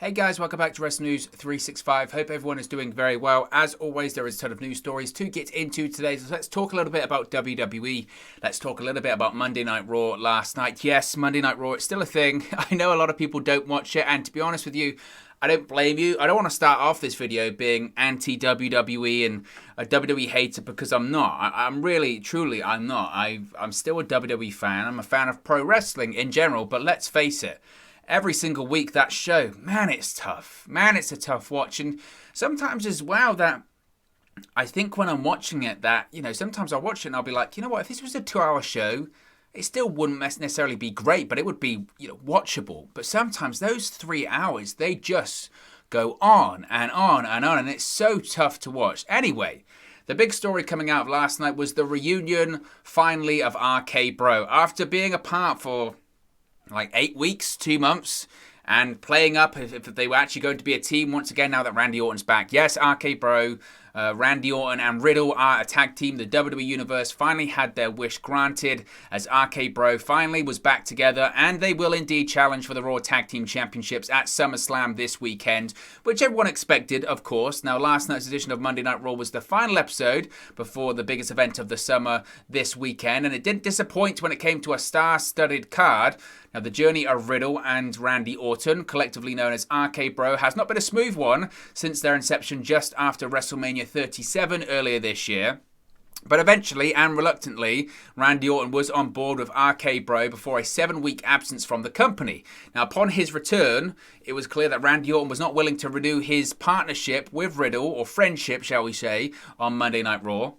Hey guys, welcome back to Wrestling News 365. Hope everyone is doing very well. As always, there is a ton of news stories to get into today. So let's talk a little bit about WWE. Let's talk a little bit about Monday Night Raw last night. Yes, Monday Night Raw, it's still a thing. I know a lot of people don't watch it, and to be honest with you, I don't blame you. I don't want to start off this video being anti-WWE and a WWE hater, because I'm not. I'm really, truly, I'm not. I'm still a WWE fan. I'm a fan of pro wrestling in general, but let's face it. Every single week, that show, man, it's tough. Man, it's a tough watch. And sometimes as well that I think when I'm watching it that, sometimes I'll watch it and I'll be like, you know what, if this was a 2-hour show, it still wouldn't necessarily be great, but it would be, watchable. But sometimes those 3 hours, they just go on and on and on, and it's so tough to watch. Anyway, the big story coming out of last night was the reunion, finally, of RKBro. After being apart for like 8 weeks, 2 months, and playing up if they were actually going to be a team once again now that Randy Orton's back. Yes, RKBro, Randy Orton and Riddle are a tag team. The WWE Universe finally had their wish granted as RKBro finally was back together, and they will indeed challenge for the Raw Tag Team Championships at SummerSlam this weekend, which everyone expected, of course. Now, last night's edition of Monday Night Raw was the final episode before the biggest event of the summer this weekend, and it didn't disappoint when it came to a star-studded card. Now, the journey of Riddle and Randy Orton, collectively known as RKBro, has not been a smooth one since their inception just after WrestleMania 37 earlier this year. But eventually and reluctantly, Randy Orton was on board with RKBro before a 7-week absence from the company. Now, upon his return, it was clear that Randy Orton was not willing to renew his partnership with Riddle, or friendship, shall we say, on Monday Night Raw.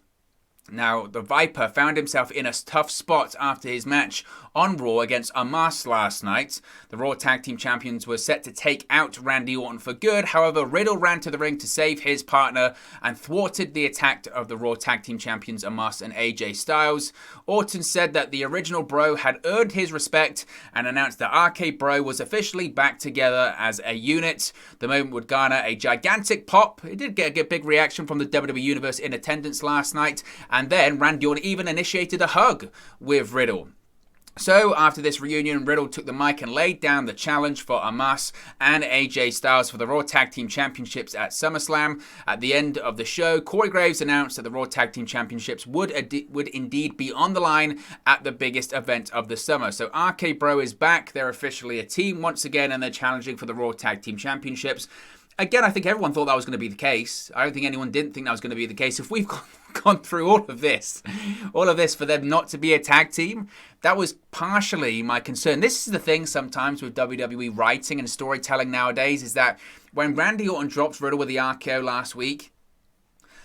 Now, the Viper found himself in a tough spot after his match on Raw against Mask last night. The Raw Tag Team Champions were set to take out Randy Orton for good. However, Riddle ran to the ring to save his partner and thwarted the attack of the Raw Tag Team Champions Mask and AJ Styles. Orton said that the original Bro had earned his respect and announced that RK-Bro was officially back together as a unit. The moment would garner a gigantic pop. It did get a big reaction from the WWE Universe in attendance last night. And then Randy Orton even initiated a hug with Riddle. So, after this reunion, Riddle took the mic and laid down the challenge for Mask and AJ Styles for the Raw Tag Team Championships at SummerSlam. At the end of the show, Corey Graves announced that the Raw Tag Team Championships would indeed be on the line at the biggest event of the summer. So, RK-Bro is back. They're officially a team once again, and they're challenging for the Raw Tag Team Championships. Again, I think everyone thought that was going to be the case. I don't think anyone didn't think that was going to be the case. If we've gone through all of this for them not to be a tag team, that was partially my concern. This is the thing sometimes with WWE writing and storytelling nowadays, is that when Randy Orton drops Riddle with the RKO last week,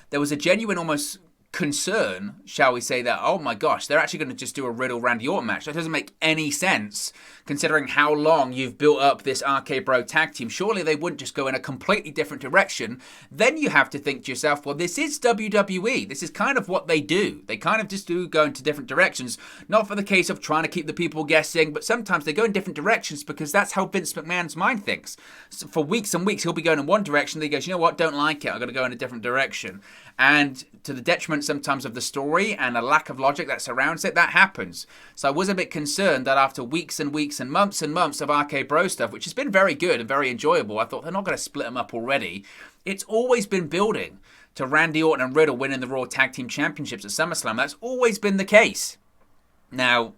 there was a genuine almost concern, shall we say, that, oh my gosh, they're actually going to just do a Riddle-Randy Orton match. That doesn't make any sense, considering how long you've built up this RK-Bro tag team. Surely they wouldn't just go in a completely different direction. Then you have to think to yourself, well, this is WWE. This is kind of what they do. They kind of just do go into different directions. Not for the case of trying to keep the people guessing, but sometimes they go in different directions because that's how Vince McMahon's mind thinks. So for weeks and weeks, he'll be going in one direction. Then he goes, you know what, don't like it. I'm going to go in a different direction. And to the detriment sometimes of the story and a lack of logic that surrounds it, that happens. So I was a bit concerned that after weeks and weeks and months of RK-Bro stuff, which has been very good and very enjoyable, I thought they're not going to split them up already. It's always been building to Randy Orton and Riddle winning the Raw Tag Team Championships at SummerSlam. That's always been the case. Now,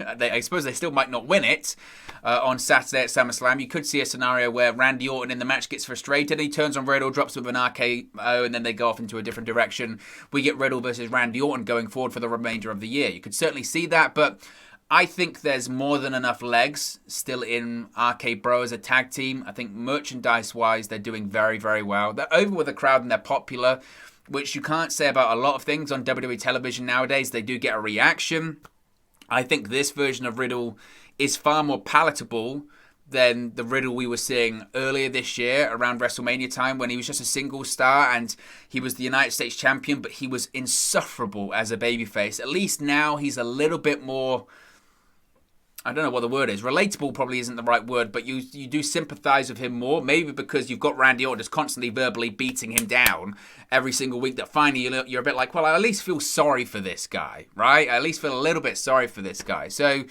I suppose they still might not win it on Saturday at SummerSlam. You could see a scenario where Randy Orton in the match gets frustrated, he turns on Riddle, drops with an RKO, and then they go off into a different direction. We get Riddle versus Randy Orton going forward for the remainder of the year. You could certainly see that, but I think there's more than enough legs still in RK-Bro as a tag team. I think merchandise-wise, they're doing very, very well. They're over with the crowd and they're popular, which you can't say about a lot of things on WWE television nowadays. They do get a reaction. I think this version of Riddle is far more palatable than the Riddle we were seeing earlier this year around WrestleMania time, when he was just a single star and he was the United States champion, but he was insufferable as a babyface. At least now he's a little bit more, I don't know what the word is. Relatable probably isn't the right word, but you do sympathize with him more. Maybe because you've got Randy Orton just constantly verbally beating him down every single week, that finally you're a bit like, well, I at least feel sorry for this guy, right? I at least feel a little bit sorry for this guy. So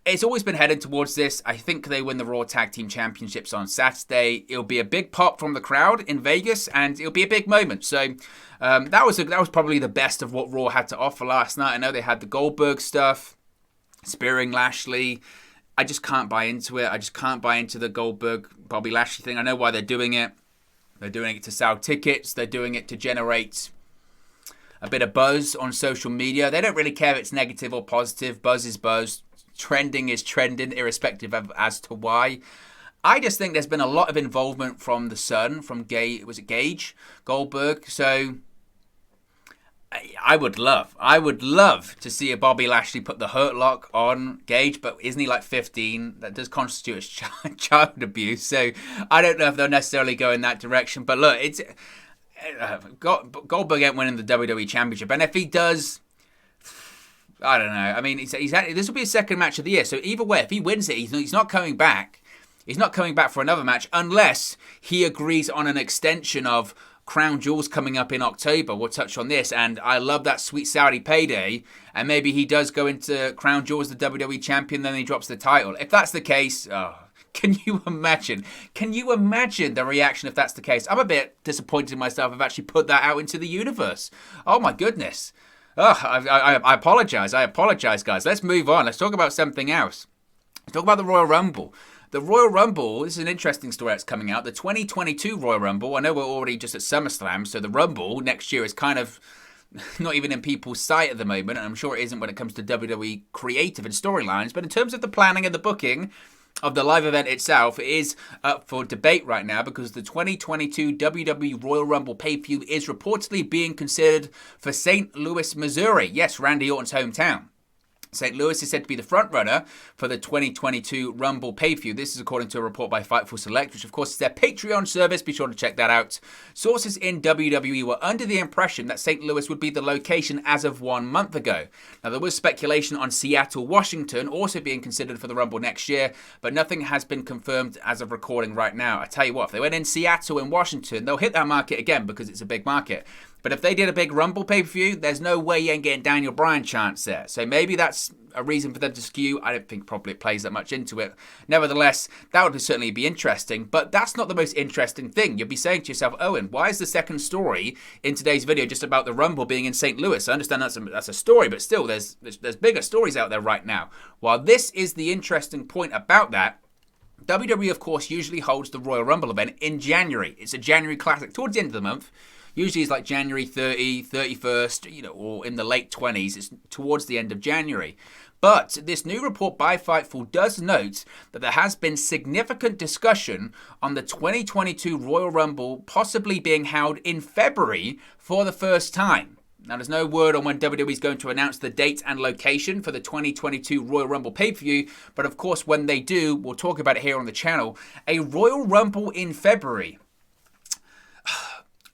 it's always been headed towards this. I think they win the Raw Tag Team Championships on Saturday. It'll be a big pop from the crowd in Vegas, and it'll be a big moment. So that was probably the best of what Raw had to offer last night. I know they had the Goldberg stuff, spearing Lashley. I just can't buy into it. I just can't buy into the Goldberg Bobby Lashley thing. I know why they're doing it. They're doing it to sell tickets. They're doing it to generate a bit of buzz on social media. They don't really care if it's negative or positive. Buzz is buzz. Trending is trending, irrespective of as to why. I just think there's been a lot of involvement from the Sun, from Gage Goldberg. So I would love to see a Bobby Lashley put the Hurt Lock on Gage, but isn't he like 15? That does constitute as child abuse. So I don't know if they'll necessarily go in that direction. But look, it's Goldberg ain't winning the WWE Championship, and if he does, I don't know. I mean, this will be his second match of the year. So either way, if he wins it, he's not coming back. He's not coming back for another match unless he agrees on an extension of Crown Jewel's coming up in October. We'll touch on this, and I love that sweet Saudi payday, and maybe he does go into Crown Jewel as the WWE Champion, then he drops the title. If that's the case, can you imagine? Can you imagine the reaction if that's the case? I'm a bit disappointed in myself. I've actually put that out into the universe. Oh my goodness. I apologize. I apologize, guys. Let's move on. Let's talk about something else. Let's talk about the Royal Rumble. The Royal Rumble, this is an interesting story that's coming out. The 2022 Royal Rumble, I know we're already just at SummerSlam, so the Rumble next year is kind of not even in people's sight at the moment, and I'm sure it isn't when it comes to WWE creative and storylines, but in terms of the planning and the booking of the live event itself, it is up for debate right now because the 2022 WWE Royal Rumble pay-per-view is reportedly being considered for St. Louis, Missouri. Yes, Randy Orton's hometown. St. Louis is said to be the front-runner for the 2022 Rumble pay-per-view. This is according to a report by Fightful Select, which of course is their Patreon service. Be sure to check that out. Sources in WWE were under the impression that St. Louis would be the location as of 1 month ago. Now, there was speculation on Seattle, Washington also being considered for the Rumble next year, but nothing has been confirmed as of recording right now. I tell you what, if they went in Seattle and Washington, they'll hit that market again because it's a big market. But if they did a big Rumble pay-per-view, there's no way you ain't getting Daniel Bryan chance there. So maybe that's a reason for them to skew. I don't think probably it plays that much into it. Nevertheless, that would certainly be interesting. But that's not the most interesting thing. You'll be saying to yourself, Owen, why is the second story in today's video just about the Rumble being in St. Louis? I understand that's a story, but still, there's bigger stories out there right now. While this is the interesting point about that, WWE, of course, usually holds the Royal Rumble event in January. It's a January classic towards the end of the month. Usually it's like January 30, 31st, or in the late 20s. It's towards the end of January. But this new report by Fightful does note that there has been significant discussion on the 2022 Royal Rumble possibly being held in February for the first time. Now, there's no word on when WWE is going to announce the date and location for the 2022 Royal Rumble pay-per-view, but of course, when they do, we'll talk about it here on the channel. A Royal Rumble in February.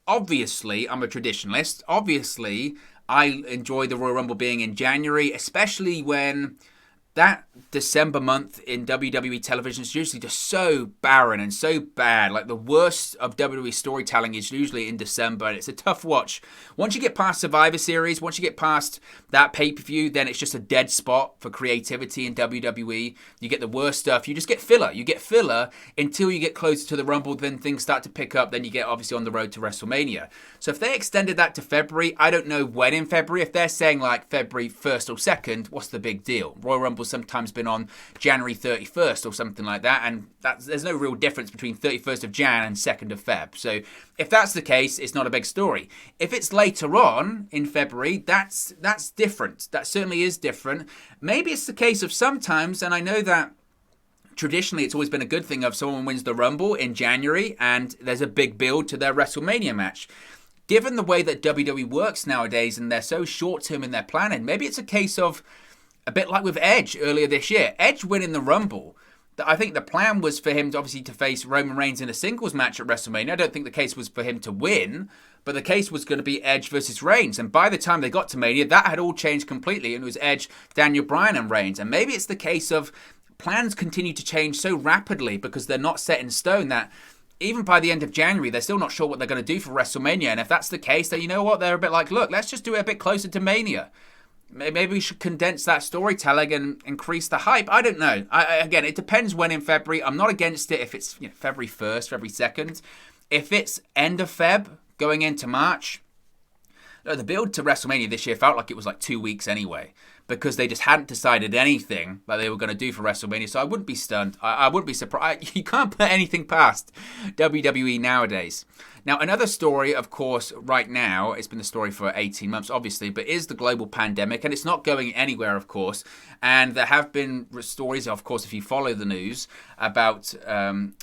Obviously, I'm a traditionalist. Obviously, I enjoy the Royal Rumble being in January, especially when that December month in WWE television is usually just so barren and so bad. Like, the worst of WWE storytelling is usually in December, and it's a tough watch. Once you get past Survivor Series, once you get past that pay-per-view, then it's just a dead spot for creativity in WWE. You get the worst stuff. You just get filler. You get filler until you get closer to the Rumble, then things start to pick up. Then you get, obviously, on the road to WrestleMania. So if they extended that to February, I don't know when in February. If they're saying, like, February 1st or 2nd, what's the big deal? Royal Rumble's sometimes been on January 31st or something like that, and there's no real difference between 31st of Jan and 2nd of Feb. So if that's the case, it's not a big story. If it's later on in February, that's different. That certainly is different. Maybe it's the case of sometimes, and I know that traditionally it's always been a good thing if someone wins the Rumble in January and there's a big build to their WrestleMania match. Given the way that WWE works nowadays and they're so short-term in their planning, maybe it's a case of a bit like with Edge earlier this year. Edge winning the Rumble. I think the plan was for him to obviously to face Roman Reigns in a singles match at WrestleMania. I don't think the case was for him to win, but the case was going to be Edge versus Reigns. And by the time they got to Mania, that had all changed completely. And it was Edge, Daniel Bryan, and Reigns. And maybe it's the case of plans continue to change so rapidly because they're not set in stone that even by the end of January, they're still not sure what they're going to do for WrestleMania. And if that's the case, then you know what? They're a bit like, look, let's just do it a bit closer to Mania. Maybe we should condense that storytelling and increase the hype. I don't know. Again, it depends when in February. I'm not against it if it's February 1st, February 2nd. If it's end of Feb, going into March, the build to WrestleMania this year felt like it was like 2 weeks anyway, because they just hadn't decided anything that they were going to do for WrestleMania. So I wouldn't be stunned. I wouldn't be surprised. You can't put anything past WWE nowadays. Now, another story, of course, right now, it's been the story for 18 months, obviously, but is the global pandemic, and it's not going anywhere, of course. And there have been stories, of course, if you follow the news, about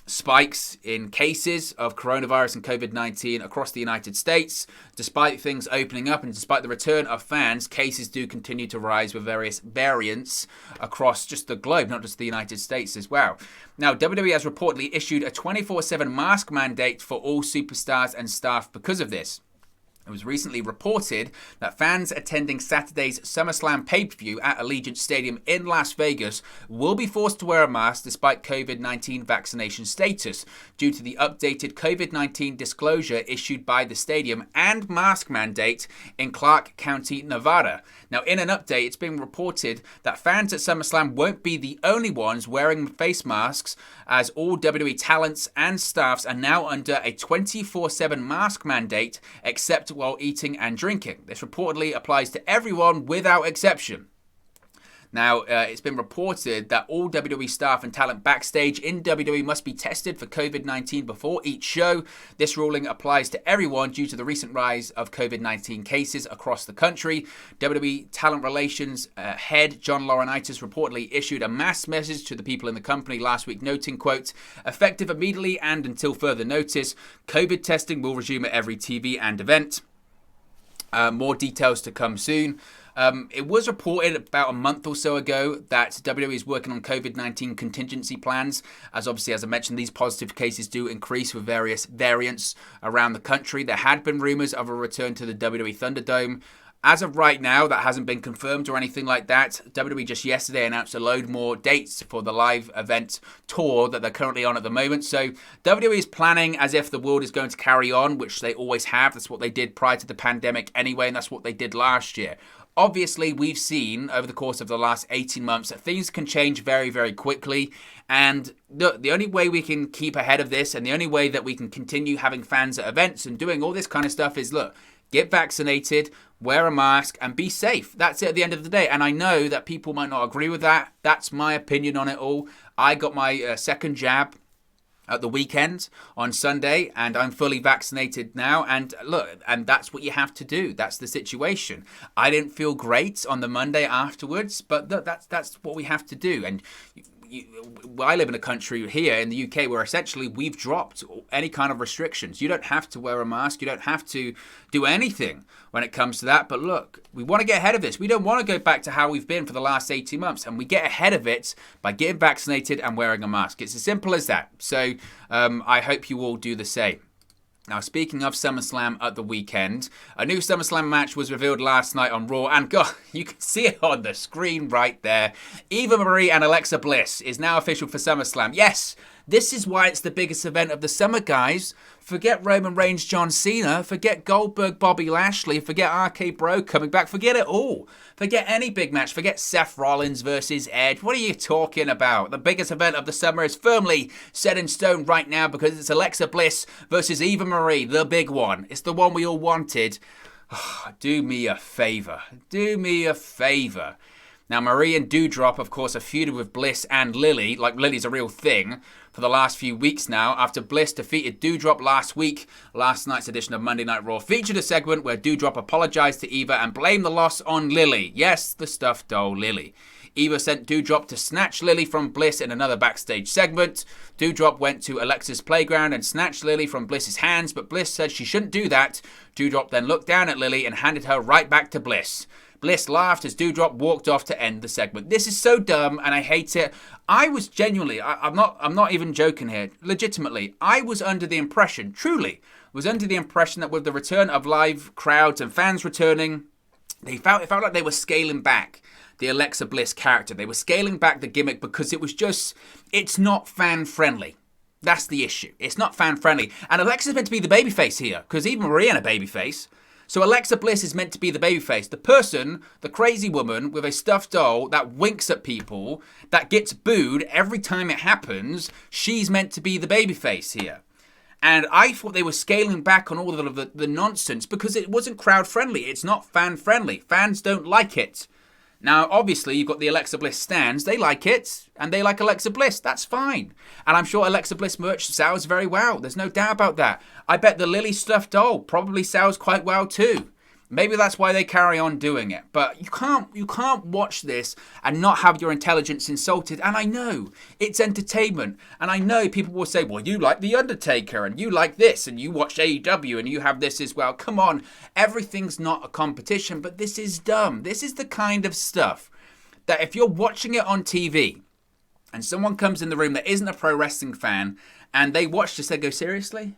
spikes in cases of coronavirus and COVID-19 across the United States. Despite things opening up and despite the return of fans, cases do continue to rise with various variants across just the globe, not just the United States as well. Now, WWE has reportedly issued a 24/7 mask mandate for all superstars and staff because of this. It was recently reported that fans attending Saturday's SummerSlam pay-per-view at Allegiant Stadium in Las Vegas will be forced to wear a mask despite COVID-19 vaccination status due to the updated COVID-19 disclosure issued by the stadium and mask mandate in Clark County, Nevada. Now, in an update, it's been reported that fans at SummerSlam won't be the only ones wearing face masks, as all WWE talents and staffs are now under a 24/7 mask mandate, except while eating and drinking. This reportedly applies to everyone without exception. Now, it's been reported that all WWE staff and talent backstage in WWE must be tested for COVID-19 before each show. This ruling applies to everyone due to the recent rise of COVID-19 cases across the country. WWE Talent Relations head John Laurinaitis reportedly issued a mass message to the people in the company last week, noting, quote, "Effective immediately and until further notice, COVID testing will resume at every TV and event." More details to come soon. It was reported about a month or so ago that WWE is working on COVID-19 contingency plans, as obviously, as I mentioned, these positive cases do increase with various variants around the country. There had been rumors of a return to the WWE Thunderdome. As of right now, that hasn't been confirmed or anything like that. WWE just yesterday announced a load more dates for the live event tour that they're currently on at the moment. So WWE is planning as if the world is going to carry on, which they always have. That's what they did prior to the pandemic anyway, and that's what they did last year. Obviously, we've seen over the course of the last 18 months that things can change very, very quickly. And the only way we can keep ahead of this and the only way that we can continue having fans at events and doing all this kind of stuff is, look, get vaccinated, wear a mask, and be safe. That's it at the end of the day. And I know that people might not agree with that. That's my opinion on it all. I got my second jab at the weekend on Sunday, and I'm fully vaccinated now. And look, and that's what you have to do. That's the situation. I didn't feel great on the Monday afterwards, but that's what we have to do. And I live in a country here in the UK where essentially we've dropped any kind of restrictions. You don't have to wear a mask. You don't have to do anything when it comes to that. But look, we want to get ahead of this. We don't want to go back to how we've been for the last 18 months. And we get ahead of it by getting vaccinated and wearing a mask. It's as simple as that. So I hope you all do the same. Now, speaking of SummerSlam at the weekend, a new SummerSlam match was revealed last night on Raw, and God, you can see it on the screen right there. Eva Marie and Alexa Bliss is now official for SummerSlam. Yes, this is why it's the biggest event of the summer, guys. Forget Roman Reigns, John Cena, forget Goldberg, Bobby Lashley, forget RKBro coming back, forget it all. Forget any big match, forget Seth Rollins versus Edge. What are you talking about? The biggest event of the summer is firmly set in stone right now because it's Alexa Bliss versus Eva Marie, the big one. It's the one we all wanted. Do me a favor. Do me a favor. Now, Marie and Doudrop, of course, are feuded with Bliss and Lily, like Lily's a real thing, for the last few weeks now. After Bliss defeated Doudrop last week, last night's edition of Monday Night Raw featured a segment where Doudrop apologized to Eva and blamed the loss on Lily. Yes, the stuffed doll Lily. Eva sent Doudrop to snatch Lily from Bliss in another backstage segment. Doudrop went to Alexa's playground and snatched Lily from Bliss's hands, but Bliss said she shouldn't do that. Doudrop then looked down at Lily and handed her right back to Bliss. Bliss laughed as Doudrop walked off to end the segment. This is so dumb and I hate it. I was genuinely, I'm not even joking here, legitimately, I was under the impression, truly, was under the impression that with the return of live crowds and fans returning, it felt like they were scaling back the Alexa Bliss character. They were scaling back the gimmick because it was just, it's not fan friendly. That's the issue. It's not fan friendly. And Alexa's meant to be the babyface here because even Marie ain't a babyface. So Alexa Bliss is meant to be the babyface. The person, the crazy woman with a stuffed doll that winks at people, that gets booed every time it happens, she's meant to be the babyface here. And I thought they were scaling back on all of the nonsense because it wasn't crowd friendly. It's not fan friendly. Fans don't like it. Now, obviously, you've got the Alexa Bliss stands. They like it, and they like Alexa Bliss. That's fine. And I'm sure Alexa Bliss merch sells very well. There's no doubt about that. I bet the Lily stuffed doll probably sells quite well too. Maybe that's why they carry on doing it. But you can't watch this and not have your intelligence insulted. And I know it's entertainment. And I know people will say, well, you like The Undertaker and you like this and you watch AEW and you have this as well. Come on. Everything's not a competition, but this is dumb. This is the kind of stuff that if you're watching it on TV and someone comes in the room that isn't a pro wrestling fan and they watch this, they go, seriously?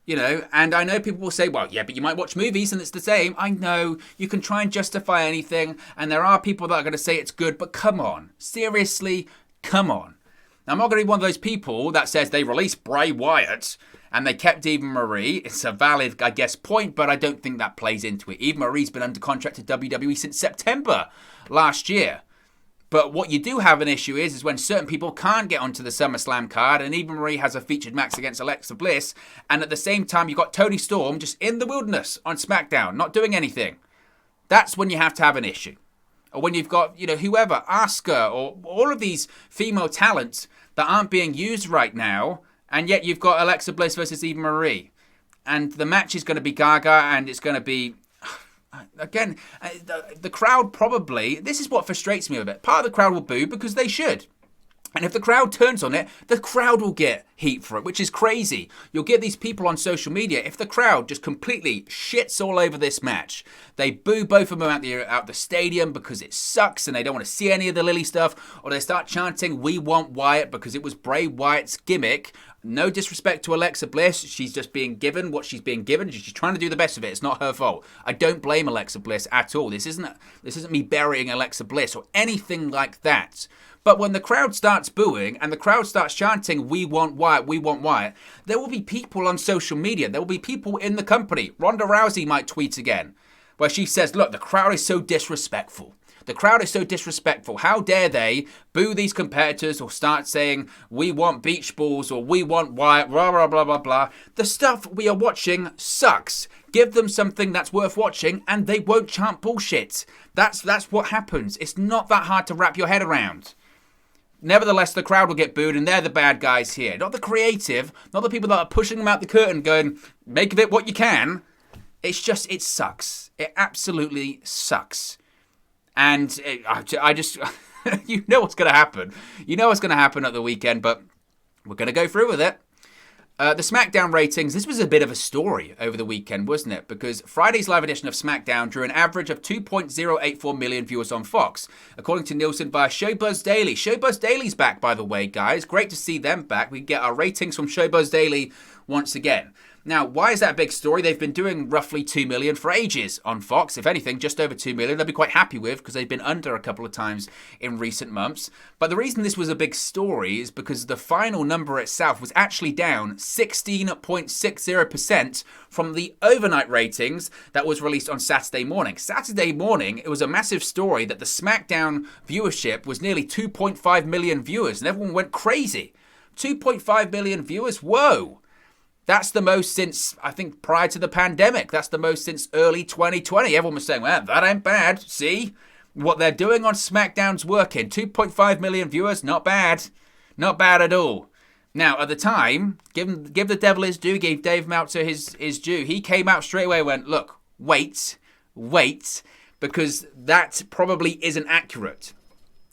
You know, and I know people will say, well, yeah, but you might watch movies and it's the same. I know you can try and justify anything. And there are people that are going to say it's good, but come on. Seriously, come on. Now, I'm not going to be one of those people that says they released Bray Wyatt and they kept Eva Marie. It's a valid, I guess, point, but I don't think that plays into it. Eva Marie's been under contract to WWE since September last year. But what you do have an issue is when certain people can't get onto the SummerSlam card and Eva Marie has a featured match against Alexa Bliss, and at the same time you've got Toni Storm just in the wilderness on SmackDown, not doing anything. That's when you have to have an issue. Or when you've got, you know, whoever, Asuka, or all of these female talents that aren't being used right now, and yet you've got Alexa Bliss versus Eva Marie. And the match is going to be gaga, and it's going to be... Again, the crowd probably, this is what frustrates me a bit. Part of the crowd will boo because they should. And if the crowd turns on it, the crowd will get heat for it, which is crazy. You'll get these people on social media. If the crowd just completely shits all over this match, they boo both of them out the stadium because it sucks and they don't want to see any of the Lily stuff, or they start chanting, we want Wyatt because it was Bray Wyatt's gimmick. No disrespect to Alexa Bliss. She's just being given what she's being given. She's trying to do the best of it. It's not her fault. I don't blame Alexa Bliss at all. This isn't me burying Alexa Bliss or anything like that. But when the crowd starts booing and the crowd starts chanting, we want Wyatt, there will be people on social media. There will be people in the company. Ronda Rousey might tweet again, where she says, look, the crowd is so disrespectful. The crowd is so disrespectful. How dare they boo these competitors or start saying, we want beach balls or we want Wyatt, blah, blah, blah, blah, blah. The stuff we are watching sucks. Give them something that's worth watching and they won't chant bullshit. That's what happens. It's not that hard to wrap your head around. Nevertheless, the crowd will get booed and they're the bad guys here. Not the creative, not the people that are pushing them out the curtain going, make of it what you can. It's just, it sucks. It absolutely sucks. And I just, you know what's going to happen. You know what's going to happen at the weekend, but we're going to go through with it. The Smackdown ratings, this was a bit of a story over the weekend, wasn't it? Because Friday's live edition of Smackdown drew an average of 2.084 million viewers on Fox, according to Nielsen via Showbuzz Daily. Showbuzz Daily's back, by the way, guys. Great to see them back. We get our ratings from Showbuzz Daily once again. Now, why is that a big story? They've been doing roughly 2 million for ages on Fox. If anything, just over 2 million. They'll be quite happy with because they've been under a couple of times in recent months. But the reason this was a big story is because the final number itself was actually down 16.60% from the overnight ratings that was released on Saturday morning. Saturday morning, it was a massive story that the SmackDown viewership was nearly 2.5 million viewers, and everyone went crazy. 2.5 million viewers? Whoa! That's the most since, I think, prior to the pandemic. That's the most since early 2020. Everyone was saying, well, that ain't bad. See? What they're doing on SmackDown's working. 2.5 million viewers, not bad. Not bad at all. Now, at the time, give the devil his due, gave Dave Meltzer his due. He came out straight away and went, look, wait, because that probably isn't accurate.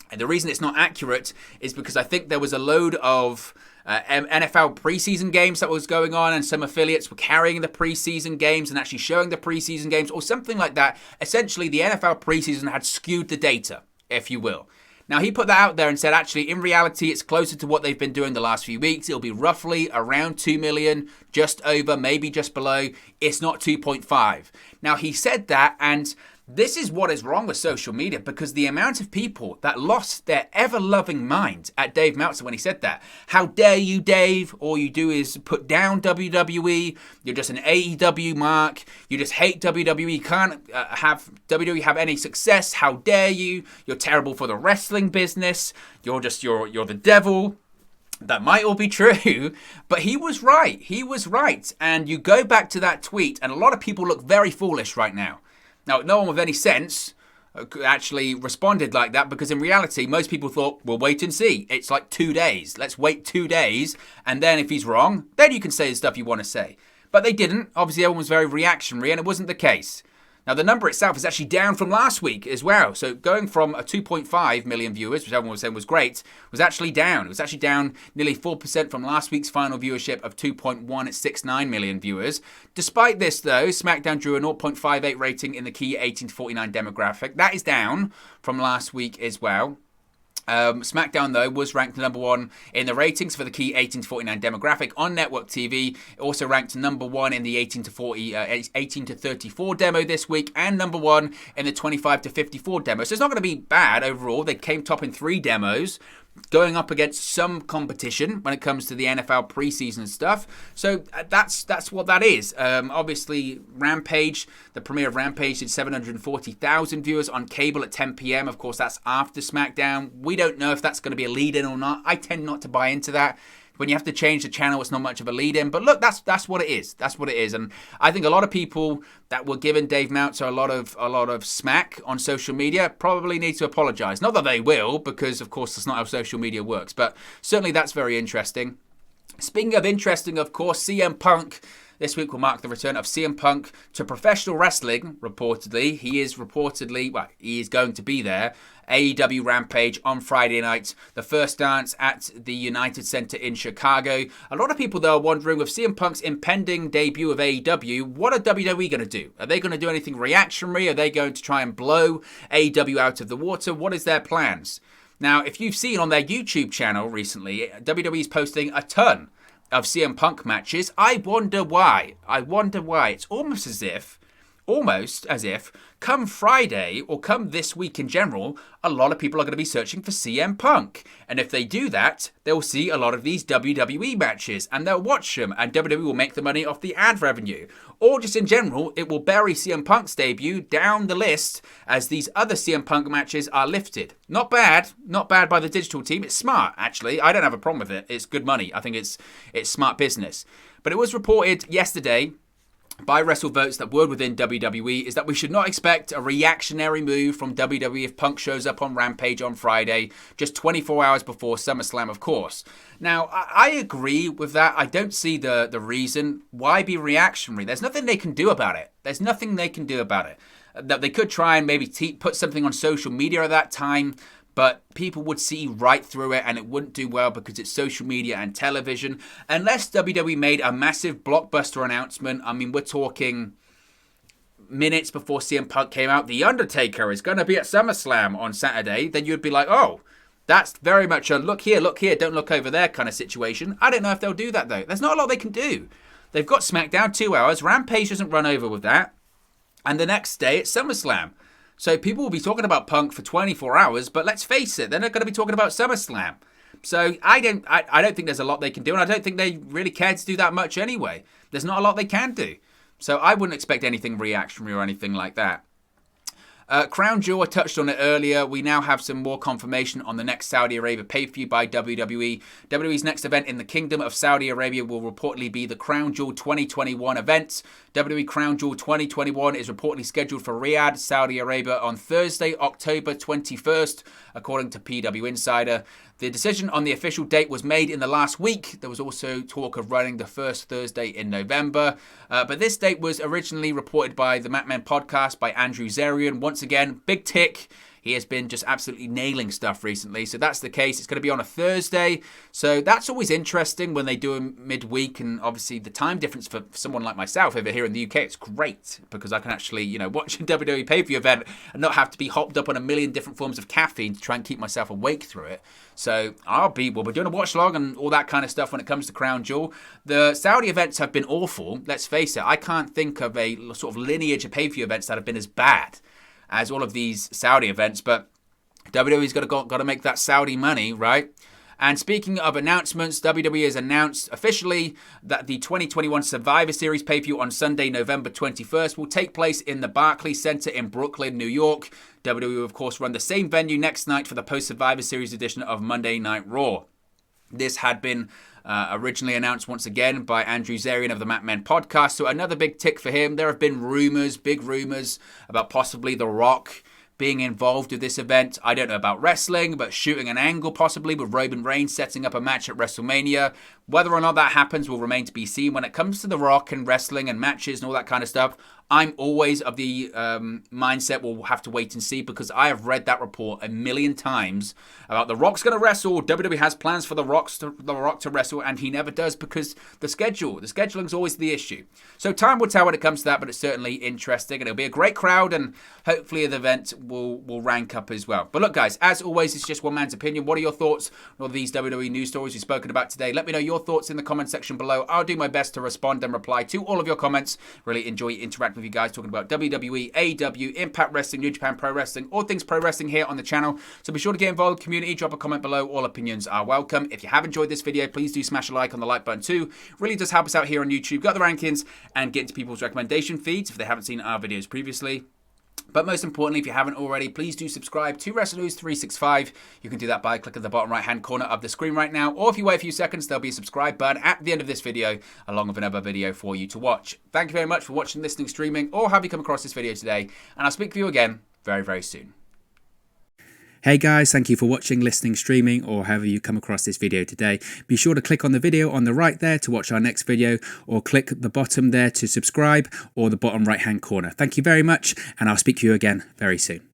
And the reason it's not accurate is because I think there was a load of NFL preseason games that was going on, and some affiliates were carrying the preseason games and actually showing the preseason games or something like that. Essentially, the NFL preseason had skewed the data, if you will. Now, he put that out there and said, actually, in reality, it's closer to what they've been doing the last few weeks. It'll be roughly around 2 million, just over, maybe just below. It's not 2.5. Now, he said that, and This is what is wrong with social media, because the amount of people that lost their ever-loving mind at Dave Meltzer when he said that. How dare you, Dave? All you do is put down WWE. You're just an AEW mark. You just hate WWE. Can't have WWE have any success. How dare you? You're terrible for the wrestling business. You're the devil. That might all be true, but he was right. He was right. And you go back to that tweet, and a lot of people look very foolish right now. Now, no one with any sense actually responded like that, because in reality, most people thought, we'll wait and see. It's like 2 days. Let's wait 2 days. And then if he's wrong, then you can say the stuff you want to say. But they didn't. Obviously, everyone was very reactionary, and it wasn't the case. Now, the number itself is actually down from last week as well. So going from a 2.5 million viewers, which everyone was saying was great, was actually down. It was actually down nearly 4% from last week's final viewership of 2.169 million viewers. Despite this, though, SmackDown drew a 0.58 rating in the key 18 to 49 demographic. That is down from last week as well. SmackDown, though, was ranked number 1 in the ratings for the key 18 to 49 demographic on network TV. It also ranked number 1 in the 18 to 34 demo this week, and number 1 in the 25 to 54 demo. So it's not going to be bad overall. They came top in 3 demos, going up against some competition when it comes to the NFL preseason stuff. So that's what that is. Obviously, Rampage, the premiere of Rampage, did 740,000 viewers on cable at 10 p.m. Of course, that's after SmackDown. We don't know if that's going to be a lead-in or not. I tend not to buy into that. When you have to change the channel, it's not much of a lead-in. But look, that's what it is. That's what it is. And I think a lot of people that were giving Dave Meltzer a lot of smack on social media probably need to apologize. Not that they will, because of course that's not how social media works. But certainly that's very interesting. Speaking of interesting, of course, CM Punk this week will mark the return of CM Punk to professional wrestling, reportedly. He is going to be there. AEW Rampage on Friday night. The first dance at the United Center in Chicago. A lot of people, though, are wondering, with CM Punk's impending debut of AEW, what are WWE going to do? Are they going to do anything reactionary? Are they going to try and blow AEW out of the water? What is their plans? Now, if you've seen on their YouTube channel recently, WWE is posting a ton of CM Punk matches. I wonder why. It's almost as if come Friday, or come this week in general, a lot of people are going to be searching for CM Punk. And if they do that, they'll see a lot of these WWE matches, and they'll watch them, and WWE will make the money off the ad revenue. Or just in general, it will bury CM Punk's debut down the list as these other CM Punk matches are lifted. Not bad by the digital team. It's smart, actually. I don't have a problem with it. It's good money. I think it's smart business. But it was reported yesterday by WrestleVotes that word within WWE is that we should not expect a reactionary move from WWE if Punk shows up on Rampage on Friday, just 24 hours before SummerSlam, of course. Now, I agree with that. I don't see the reason. Why be reactionary? There's nothing they can do about it. That they could try and maybe put something on social media at that time, but people would see right through it, and it wouldn't do well because it's social media and television. Unless WWE made a massive blockbuster announcement, I mean, we're talking minutes before CM Punk came out, The Undertaker is going to be at SummerSlam on Saturday, then you'd be like, oh, that's very much a look here, don't look over there kind of situation. I don't know if they'll do that, though. There's not a lot they can do. They've got SmackDown 2 hours. Rampage doesn't run over with that. And the next day, it's SummerSlam. So people will be talking about Punk for 24 hours, but let's face it, they're not going to be talking about SummerSlam. So I don't think there's a lot they can do, and I don't think they really care to do that much anyway. There's not a lot they can do. So I wouldn't expect anything reactionary or anything like that. Crown Jewel, I touched on it earlier. We now have some more confirmation on the next Saudi Arabia pay-per-view by WWE. WWE's next event in the Kingdom of Saudi Arabia will reportedly be the Crown Jewel 2021 event. WWE Crown Jewel 2021 is reportedly scheduled for Riyadh, Saudi Arabia on Thursday, October 21st, according to PW Insider. The decision on the official date was made in the last week. There was also talk of running the first Thursday in November. But this date was originally reported by the Matman podcast by Andrew Zarian. Once again, big tick. He has been just absolutely nailing stuff recently. So that's the case. It's going to be on a Thursday. So that's always interesting when they do a midweek. And obviously the time difference for someone like myself over here in the UK, it's great because I can actually, watch a WWE pay-per-view event and not have to be hopped up on a million different forms of caffeine to try and keep myself awake through it. So we're doing a watch log and all that kind of stuff when it comes to Crown Jewel. The Saudi events have been awful. Let's face it. I can't think of a sort of lineage of pay-per-view events that have been as bad. as all of these Saudi events, but WWE's got to make that Saudi money, right? And speaking of announcements, WWE has announced officially that the 2021 Survivor Series pay-per-view on Sunday, November 21st will take place in the Barclays Center in Brooklyn, New York. WWE will, of course, run the same venue next night for the post-Survivor Series edition of Monday Night Raw. This had been originally announced once again by Andrew Zarian of the Mat Men podcast, so another big tick for him. There have been big rumors about possibly The Rock being involved with this event. I don't know about wrestling, but shooting an angle possibly with Roman Reigns setting up a match at WrestleMania. Whether or not that happens will remain to be seen. When it comes to The Rock and wrestling and matches and all that kind of stuff, I'm always of the mindset we'll have to wait and see, because I have read that report a million times about The Rock's going to wrestle. WWE has plans for The Rock to wrestle, and he never does because the scheduling is always the issue. So time will tell when it comes to that, but it's certainly interesting, and it'll be a great crowd, and hopefully the event will rank up as well. But look, guys, as always, it's just one man's opinion. What are your thoughts on all these WWE news stories we've spoken about today? Let me know your thoughts in the comment section below. I'll do my best to respond and reply to all of your comments. Really enjoy interacting with you guys, talking about WWE, AEW, Impact Wrestling, New Japan Pro Wrestling, all things pro wrestling here on the channel. So be sure to get involved, community, drop a comment below. All opinions are welcome. If you have enjoyed this video, please do smash a like on the like button too. Really does help us out here on YouTube. Got the rankings and get into people's recommendation feeds if they haven't seen our videos previously. But most importantly, if you haven't already, please do subscribe to WrestleNews 365. You can do that by clicking the bottom right-hand corner of the screen right now, or if you wait a few seconds, there'll be a subscribe button at the end of this video, along with another video for you to watch. Thank you very much for watching, listening, streaming, or have you come across this video today, and I'll speak to you again very, very soon. Hey guys, thank you for watching, listening, streaming, or however you come across this video today. Be sure to click on the video on the right there to watch our next video, or click the bottom there to subscribe, or the bottom right hand corner. Thank you very much, and I'll speak to you again very soon.